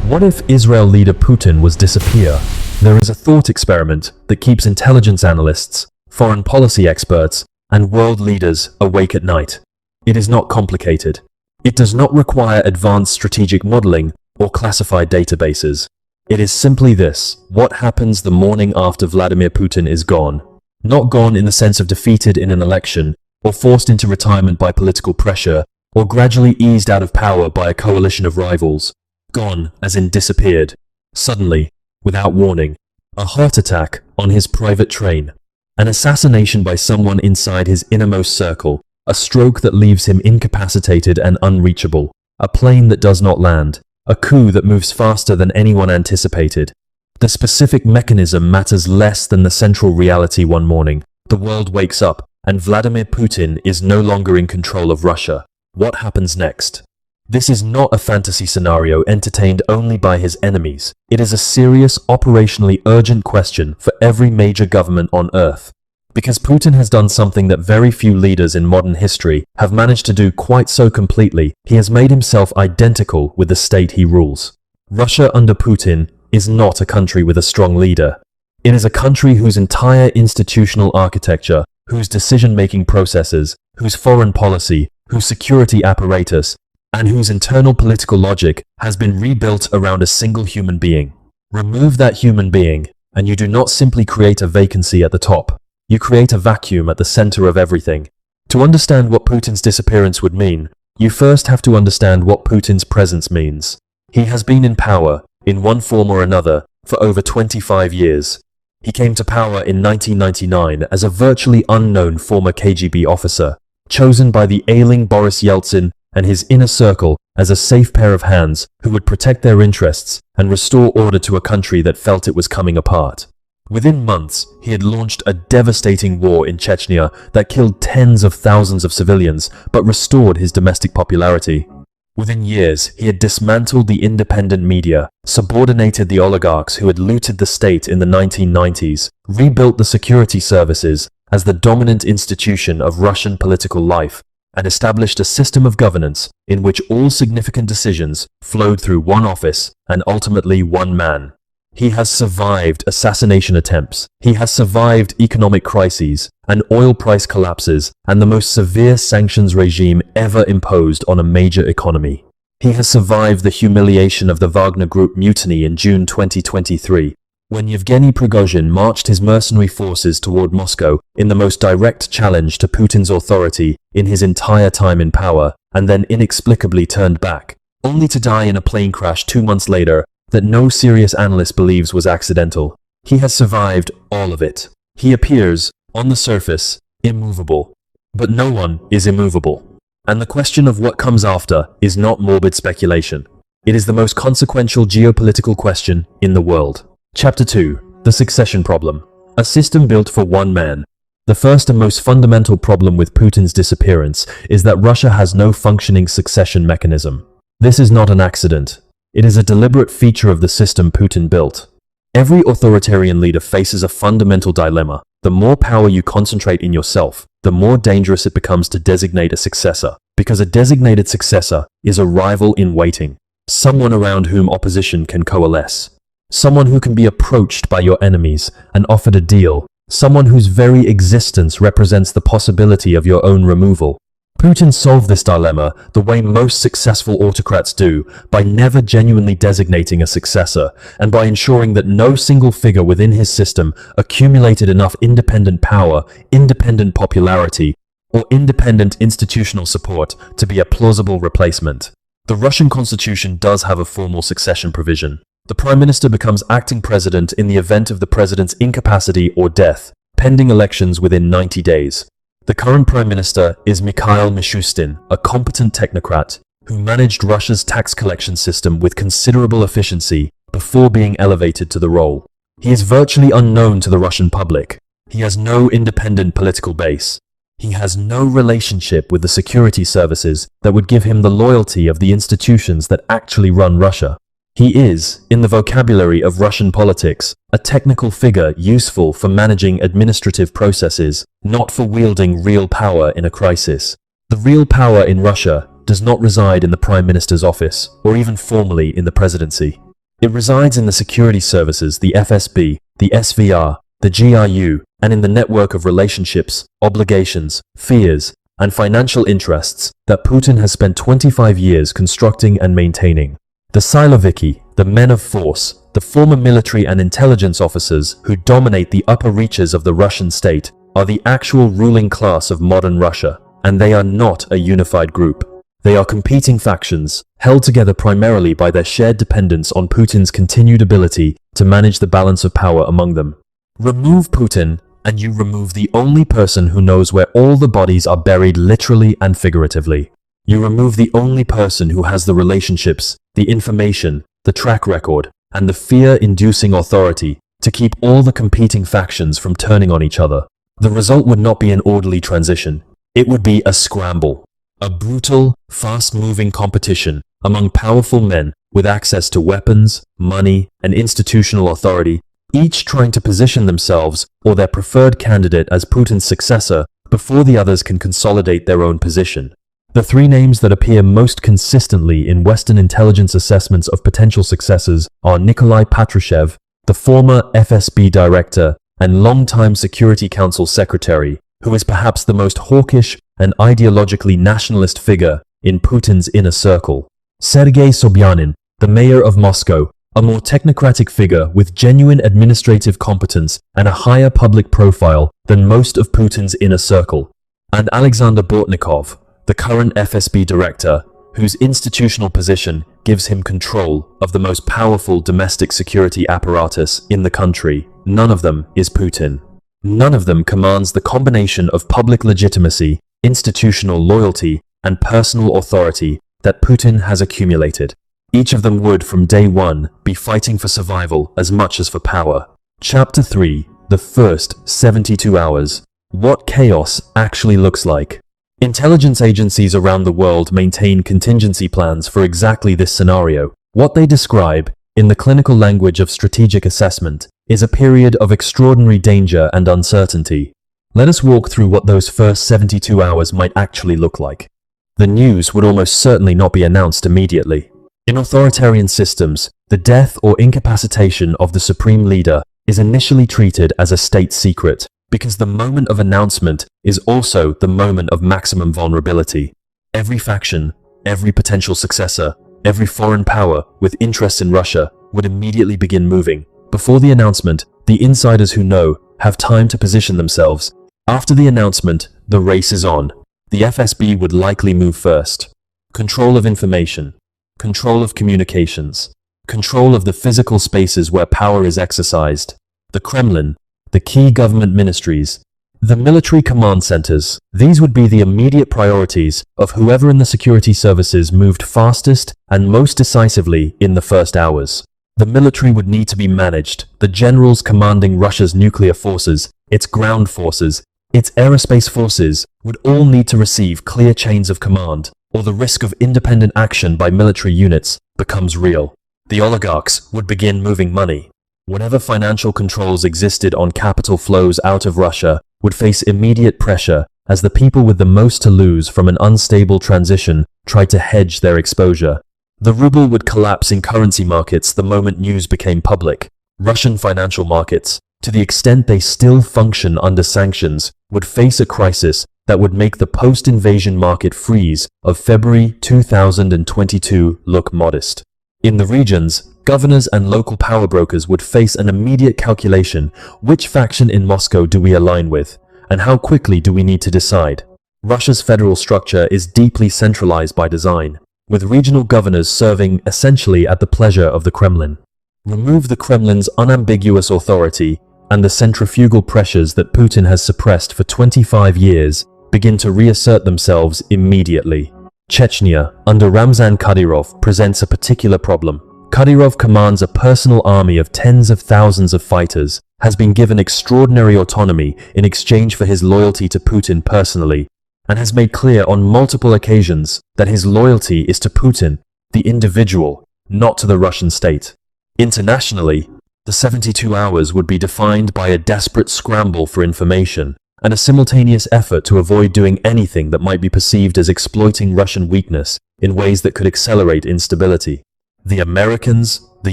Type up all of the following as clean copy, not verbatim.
What if Israel leader Putin was disappear? There is a thought experiment that keeps intelligence analysts, foreign policy experts, and world leaders awake at night. It is not complicated. It does not require advanced strategic modeling or classified databases. It is simply this: what happens the morning after Vladimir Putin is gone? Not gone in the sense of defeated in an election, or forced into retirement by political pressure, or gradually eased out of power by a coalition of rivals. Gone, as in disappeared. Suddenly, without warning. A heart attack on his private train. An assassination by someone inside his innermost circle. A stroke that leaves him incapacitated and unreachable. A plane that does not land. A coup that moves faster than anyone anticipated. The specific mechanism matters less than the central reality. One morning, the world wakes up, and Vladimir Putin is no longer in control of Russia. What happens next? This is not a fantasy scenario entertained only by his enemies. It is a serious, operationally urgent question for every major government on Earth. Because Putin has done something that very few leaders in modern history have managed to do quite so completely, he has made himself identical with the state he rules. Russia under Putin is not a country with a strong leader. It is a country whose entire institutional architecture, whose decision-making processes, whose foreign policy, whose security apparatus, and whose internal political logic has been rebuilt around a single human being. Remove that human being, and you do not simply create a vacancy at the top. You create a vacuum at the center of everything. To understand what Putin's disappearance would mean, you first have to understand what Putin's presence means. He has been in power, in one form or another, for over 25 years. He came to power in 1999 as a virtually unknown former KGB officer, chosen by the ailing Boris Yeltsin and his inner circle as a safe pair of hands who would protect their interests and restore order to a country that felt it was coming apart. Within months, he had launched a devastating war in Chechnya that killed tens of thousands of civilians but restored his domestic popularity. Within years, he had dismantled the independent media, subordinated the oligarchs who had looted the state in the 1990s, rebuilt the security services as the dominant institution of Russian political life, and established a system of governance in which all significant decisions flowed through one office and ultimately one man. He has survived assassination attempts. He has survived economic crises and oil price collapses and the most severe sanctions regime ever imposed on a major economy. He has survived the humiliation of the Wagner Group mutiny in June 2023, when Yevgeny Prigozhin marched his mercenary forces toward Moscow in the most direct challenge to Putin's authority in his entire time in power, and then inexplicably turned back, only to die in a plane crash 2 months later that no serious analyst believes was accidental. He has survived all of it. He appears, on the surface, immovable. But no one is immovable. And the question of what comes after is not morbid speculation. It is the most consequential geopolitical question in the world. Chapter 2. The Succession Problem. A system built for one man. The first and most fundamental problem with Putin's disappearance is that Russia has no functioning succession mechanism. This is not an accident. It is a deliberate feature of the system Putin built. Every authoritarian leader faces a fundamental dilemma. The more power you concentrate in yourself, the more dangerous it becomes to designate a successor, because a designated successor is a rival in waiting, someone around whom opposition can coalesce, someone who can be approached by your enemies and offered a deal, someone whose very existence represents the possibility of your own removal. Putin solved this dilemma the way most successful autocrats do, by never genuinely designating a successor, and by ensuring that no single figure within his system accumulated enough independent power, independent popularity, or independent institutional support to be a plausible replacement. The Russian constitution does have a formal succession provision. The prime minister becomes acting president in the event of the president's incapacity or death, pending elections within 90 days. The current prime minister is Mikhail Mishustin, a competent technocrat who managed Russia's tax collection system with considerable efficiency before being elevated to the role. He is virtually unknown to the Russian public. He has no independent political base. He has no relationship with the security services that would give him the loyalty of the institutions that actually run Russia. He is, in the vocabulary of Russian politics, a technical figure useful for managing administrative processes, not for wielding real power in a crisis. The real power in Russia does not reside in the prime minister's office, or even formally in the presidency. It resides in the security services, the FSB, the SVR, the GRU, and in the network of relationships, obligations, fears, and financial interests that Putin has spent 25 years constructing and maintaining. The Siloviki, the men of force, the former military and intelligence officers who dominate the upper reaches of the Russian state, are the actual ruling class of modern Russia, and they are not a unified group. They are competing factions, held together primarily by their shared dependence on Putin's continued ability to manage the balance of power among them. Remove Putin, and you remove the only person who knows where all the bodies are buried literally and figuratively. You remove the only person who has the relationships, the information, the track record, and the fear-inducing authority to keep all the competing factions from turning on each other. The result would not be an orderly transition. It would be a scramble. A brutal, fast-moving competition among powerful men with access to weapons, money, and institutional authority, each trying to position themselves or their preferred candidate as Putin's successor before the others can consolidate their own position. The three names that appear most consistently in Western intelligence assessments of potential successors are Nikolai Patrushev, the former FSB director and longtime Security Council secretary, who is perhaps the most hawkish and ideologically nationalist figure in Putin's inner circle. Sergei Sobyanin, the mayor of Moscow, a more technocratic figure with genuine administrative competence and a higher public profile than most of Putin's inner circle. And Alexander Bortnikov, the current FSB director, whose institutional position gives him control of the most powerful domestic security apparatus in the country. None of them is Putin. None of them commands the combination of public legitimacy, institutional loyalty, and personal authority that Putin has accumulated. Each of them would, from day one, be fighting for survival as much as for power. Chapter 3. The first 72 hours. What chaos actually looks like. Intelligence agencies around the world maintain contingency plans for exactly this scenario. What they describe, in the clinical language of strategic assessment, is a period of extraordinary danger and uncertainty. Let us walk through what those first 72 hours might actually look like. The news would almost certainly not be announced immediately. In authoritarian systems, the death or incapacitation of the supreme leader is initially treated as a state secret, because the moment of announcement is also the moment of maximum vulnerability. Every faction, every potential successor, every foreign power with interests in Russia would immediately begin moving. Before the announcement, the insiders who know have time to position themselves. After the announcement, the race is on. The FSB would likely move first. Control of information, control of communications, control of the physical spaces where power is exercised, the Kremlin, the key government ministries, the military command centers. These would be the immediate priorities of whoever in the security services moved fastest and most decisively in the first hours. The military would need to be managed. The generals commanding Russia's nuclear forces, its ground forces, its aerospace forces would all need to receive clear chains of command, or the risk of independent action by military units becomes real. The oligarchs would begin moving money. Whatever financial controls existed on capital flows out of Russia would face immediate pressure as the people with the most to lose from an unstable transition tried to hedge their exposure. The ruble would collapse in currency markets the moment news became public. Russian financial markets, to the extent they still function under sanctions, would face a crisis that would make the post-invasion market freeze of February 2022 look modest. In the regions, governors and local power brokers would face an immediate calculation: which faction in Moscow do we align with, and how quickly do we need to decide? Russia's federal structure is deeply centralized by design, with regional governors serving essentially at the pleasure of the Kremlin. Remove the Kremlin's unambiguous authority, and the centrifugal pressures that Putin has suppressed for 25 years begin to reassert themselves immediately. Chechnya, under Ramzan Kadyrov, presents a particular problem. Kadyrov commands a personal army of tens of thousands of fighters, has been given extraordinary autonomy in exchange for his loyalty to Putin personally, and has made clear on multiple occasions that his loyalty is to Putin, the individual, not to the Russian state. Internationally, the 72 hours would be defined by a desperate scramble for information and a simultaneous effort to avoid doing anything that might be perceived as exploiting Russian weakness in ways that could accelerate instability. The Americans, the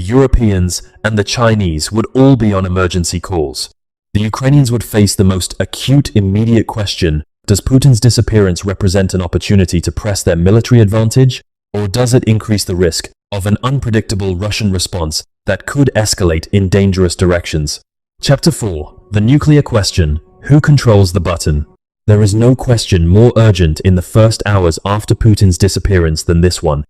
Europeans, and the Chinese would all be on emergency calls. The Ukrainians would face the most acute immediate question: does Putin's disappearance represent an opportunity to press their military advantage, or does it increase the risk of an unpredictable Russian response that could escalate in dangerous directions? Chapter 4. The Nuclear Question. Who controls the button? There is no question more urgent in the first hours after Putin's disappearance than this one.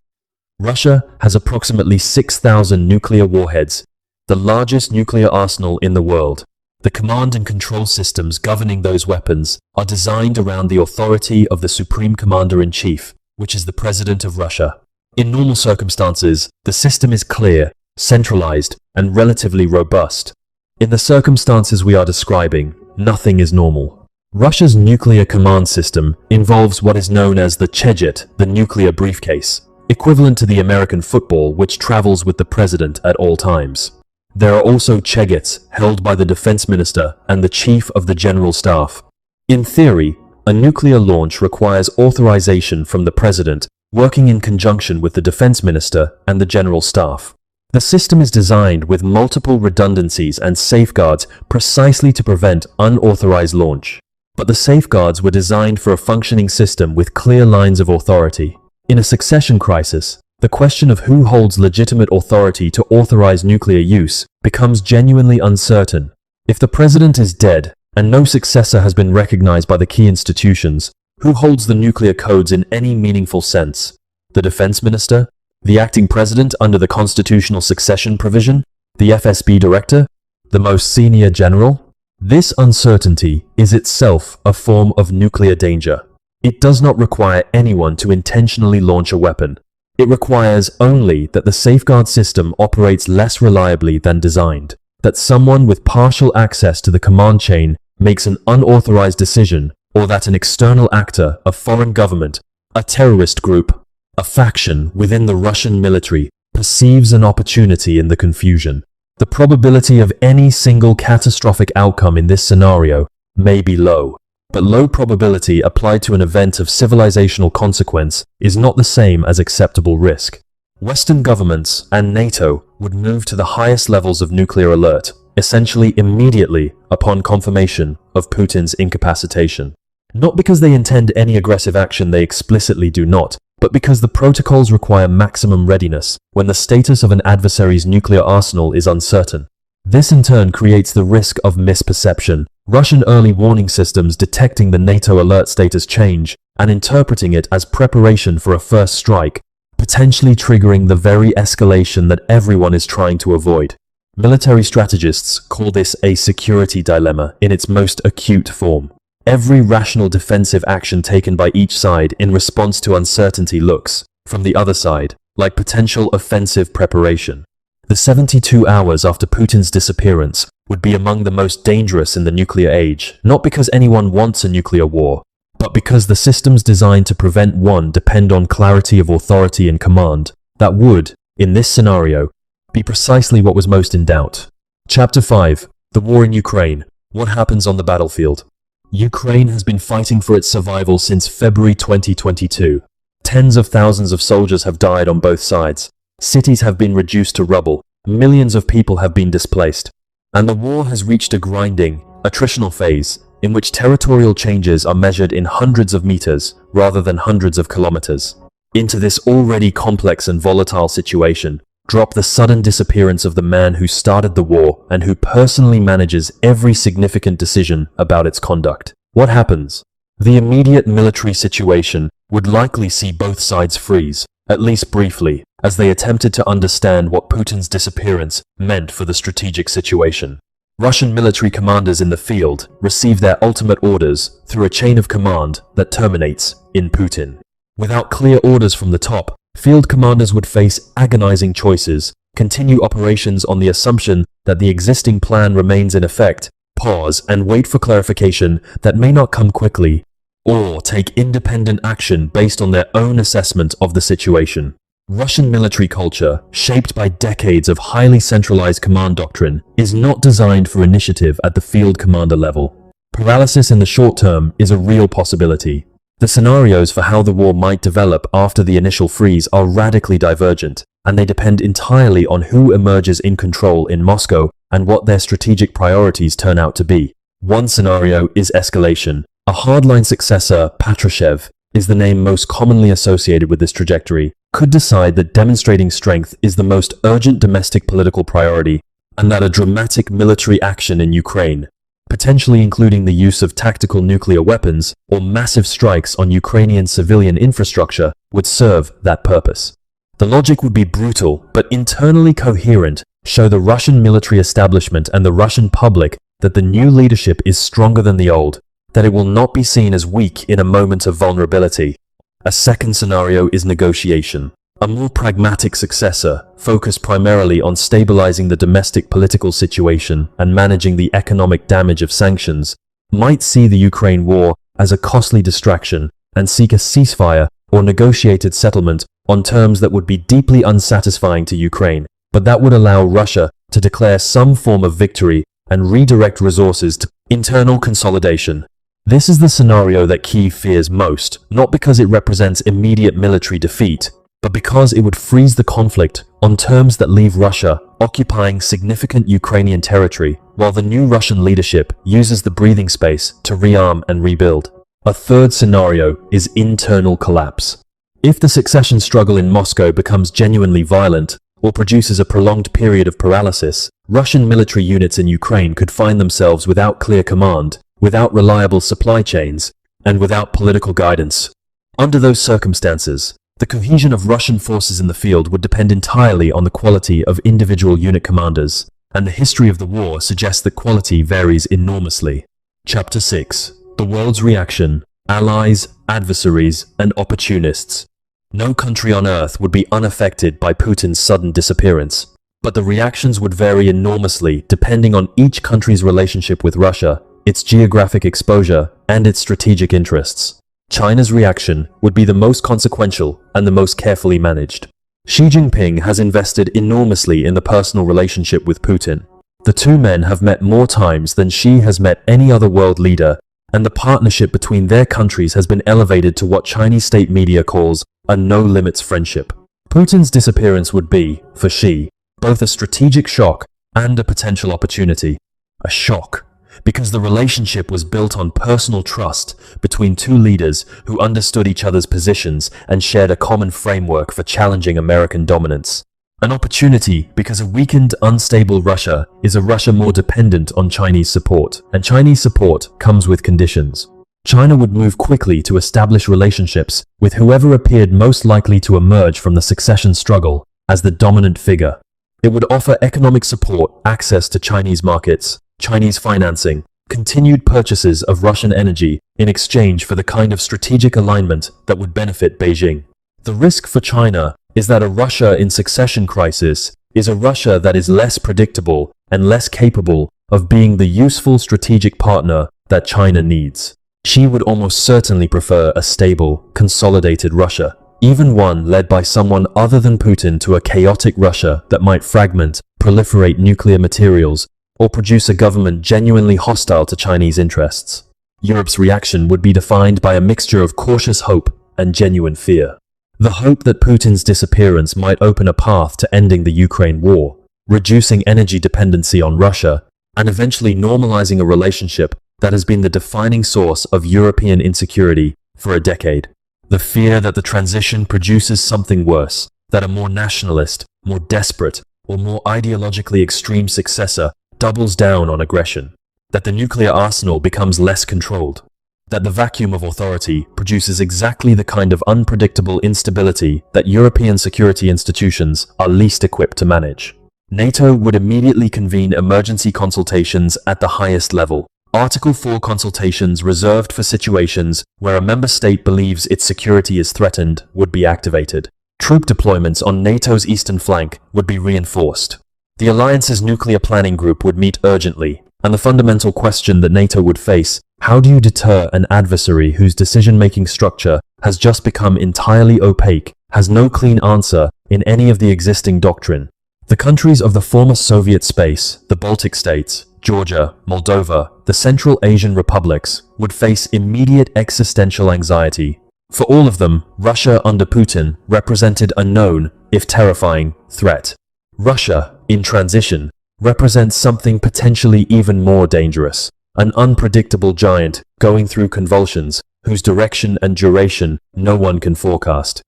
Russia has approximately 6,000 nuclear warheads, the largest nuclear arsenal in the world. The command and control systems governing those weapons are designed around the authority of the Supreme Commander-in-Chief, which is the President of Russia. In normal circumstances, the system is clear, centralized, and relatively robust. In the circumstances we are describing, nothing is normal. Russia's nuclear command system involves what is known as the Cheget, the nuclear briefcase, equivalent to the American football which travels with the president at all times. There are also Chegets held by the defense minister and the chief of the general staff. In theory, a nuclear launch requires authorization from the president, working in conjunction with the defense minister and the general staff. The system is designed with multiple redundancies and safeguards precisely to prevent unauthorized launch. But the safeguards were designed for a functioning system with clear lines of authority. In a succession crisis, the question of who holds legitimate authority to authorize nuclear use becomes genuinely uncertain. If the president is dead and no successor has been recognized by the key institutions, who holds the nuclear codes in any meaningful sense? The defense minister? The acting president under the constitutional succession provision? The FSB director? The most senior general? This uncertainty is itself a form of nuclear danger. It does not require anyone to intentionally launch a weapon. It requires only that the safeguard system operates less reliably than designed, that someone with partial access to the command chain makes an unauthorized decision, or that an external actor, a foreign government, a terrorist group, a faction within the Russian military, perceives an opportunity in the confusion. The probability of any single catastrophic outcome in this scenario may be low. But low probability applied to an event of civilizational consequence is not the same as acceptable risk. Western governments and NATO would move to the highest levels of nuclear alert, essentially immediately upon confirmation of Putin's incapacitation. Not because they intend any aggressive action, they explicitly do not, but because the protocols require maximum readiness when the status of an adversary's nuclear arsenal is uncertain. This in turn creates the risk of misperception. Russian early warning systems detecting the NATO alert status change and interpreting it as preparation for a first strike, potentially triggering the very escalation that everyone is trying to avoid. Military strategists call this a security dilemma in its most acute form. Every rational defensive action taken by each side in response to uncertainty looks, from the other side, like potential offensive preparation. The 72 hours after Putin's disappearance would be among the most dangerous in the nuclear age, not because anyone wants a nuclear war, but because the systems designed to prevent one depend on clarity of authority and command that would, in this scenario, be precisely what was most in doubt. Chapter 5. The War in Ukraine. What happens on the battlefield? Ukraine has been fighting for its survival since February 2022. Tens of thousands of soldiers have died on both sides. Cities have been reduced to rubble. Millions of people have been displaced. And the war has reached a grinding, attritional phase in which territorial changes are measured in hundreds of meters rather than hundreds of kilometers. Into this already complex and volatile situation, drop the sudden disappearance of the man who started the war and who personally manages every significant decision about its conduct. What happens? The immediate military situation would likely see both sides freeze, at least briefly, as they attempted to understand what Putin's disappearance meant for the strategic situation. Russian military commanders in the field receive their ultimate orders through a chain of command that terminates in Putin. Without clear orders from the top, field commanders would face agonizing choices: continue operations on the assumption that the existing plan remains in effect, pause and wait for clarification that may not come quickly, or take independent action based on their own assessment of the situation. Russian military culture, shaped by decades of highly centralized command doctrine, is not designed for initiative at the field commander level. Paralysis in the short term is a real possibility. The scenarios for how the war might develop after the initial freeze are radically divergent. and they depend entirely on who emerges in control in Moscow and what their strategic priorities turn out to be. One scenario is escalation. A hardline successor, Patrushev, is the name most commonly associated with this trajectory, could decide that demonstrating strength is the most urgent domestic political priority, and that a dramatic military action in Ukraine, potentially including the use of tactical nuclear weapons or massive strikes on Ukrainian civilian infrastructure, would serve that purpose. The logic would be brutal, but internally coherent, show the Russian military establishment and the Russian public that the new leadership is stronger than the old, that it will not be seen as weak in a moment of vulnerability. A second scenario is negotiation. A more pragmatic successor, focused primarily on stabilizing the domestic political situation and managing the economic damage of sanctions, might see the Ukraine war as a costly distraction and seek a ceasefire or negotiated settlement on terms that would be deeply unsatisfying to Ukraine, but that would allow Russia to declare some form of victory and redirect resources to internal consolidation. This is the scenario that Kyiv fears most, not because it represents immediate military defeat, but because it would freeze the conflict on terms that leave Russia occupying significant Ukrainian territory, while the new Russian leadership uses the breathing space to rearm and rebuild. A third scenario is internal collapse. If the succession struggle in Moscow becomes genuinely violent or produces a prolonged period of paralysis, Russian military units in Ukraine could find themselves without clear command, without reliable supply chains, and without political guidance. Under those circumstances, the cohesion of Russian forces in the field would depend entirely on the quality of individual unit commanders, and the history of the war suggests that quality varies enormously. Chapter 6. The World's Reaction: Allies, Adversaries, and Opportunists. No country on Earth would be unaffected by Putin's sudden disappearance, but the reactions would vary enormously depending on each country's relationship with Russia, its geographic exposure, and its strategic interests. China's reaction would be the most consequential and the most carefully managed. Xi Jinping has invested enormously in the personal relationship with Putin. The two men have met more times than Xi has met any other world leader, and the partnership between their countries has been elevated to what Chinese state media calls a no-limits friendship. Putin's disappearance would be, for Xi, both a strategic shock and a potential opportunity. A shock, because the relationship was built on personal trust between two leaders who understood each other's positions and shared a common framework for challenging American dominance. An opportunity because a weakened, unstable Russia is a Russia more dependent on Chinese support, and Chinese support comes with conditions. China would move quickly to establish relationships with whoever appeared most likely to emerge from the succession struggle as the dominant figure. It would offer economic support, access to Chinese markets, Chinese financing, continued purchases of Russian energy in exchange for the kind of strategic alignment that would benefit Beijing. The risk for China is that a Russia in succession crisis is a Russia that is less predictable and less capable of being the useful strategic partner that China needs. Xi would almost certainly prefer a stable, consolidated Russia, even one led by someone other than Putin, to a chaotic Russia that might fragment, proliferate nuclear materials, or produce a government genuinely hostile to Chinese interests. Europe's reaction would be defined by a mixture of cautious hope and genuine fear. The hope that Putin's disappearance might open a path to ending the Ukraine war, reducing energy dependency on Russia, and eventually normalizing a relationship that has been the defining source of European insecurity for a decade. The fear that the transition produces something worse, that a more nationalist, more desperate, or more ideologically extreme successor doubles down on aggression, that the nuclear arsenal becomes less controlled, that the vacuum of authority produces exactly the kind of unpredictable instability that European security institutions are least equipped to manage. NATO would immediately convene emergency consultations at the highest level. Article 4 consultations reserved for situations where a member state believes its security is threatened would be activated. Troop deployments on NATO's eastern flank would be reinforced. The alliance's nuclear planning group would meet urgently, and the fundamental question that NATO would face: how do you deter an adversary whose decision-making structure has just become entirely opaque, has no clean answer in any of the existing doctrine? The countries of the former Soviet space, the Baltic states, Georgia, Moldova, the Central Asian republics, would face immediate existential anxiety. For all of them, Russia under Putin represented a known, if terrifying, threat. Russia, in transition, represents something potentially even more dangerous, an unpredictable giant going through convulsions whose direction and duration no one can forecast.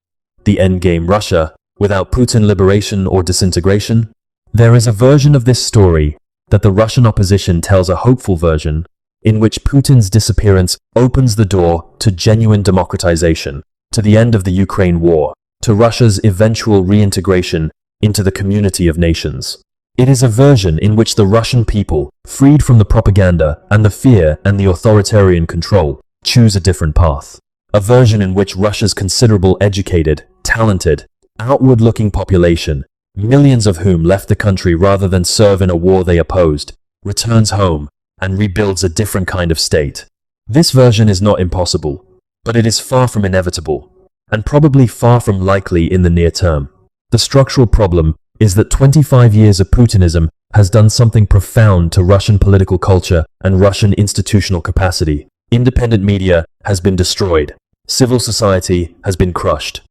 The endgame Russia, without Putin liberation or disintegration? There is a version of this story that the Russian opposition tells, a hopeful version, in which Putin's disappearance opens the door to genuine democratization, to the end of the Ukraine war, to Russia's eventual reintegration into the community of nations. It is a version in which the Russian people, freed from the propaganda and the fear and the authoritarian control, choose a different path. A version in which Russia's considerable educated, talented, outward-looking population, millions of whom left the country rather than serve in a war they opposed, returns home and rebuilds a different kind of state. This version is not impossible, but it is far from inevitable, and probably far from likely in the near term. The structural problem is that 25 years of Putinism has done something profound to Russian political culture and Russian institutional capacity. Independent media has been destroyed. Civil society has been crushed.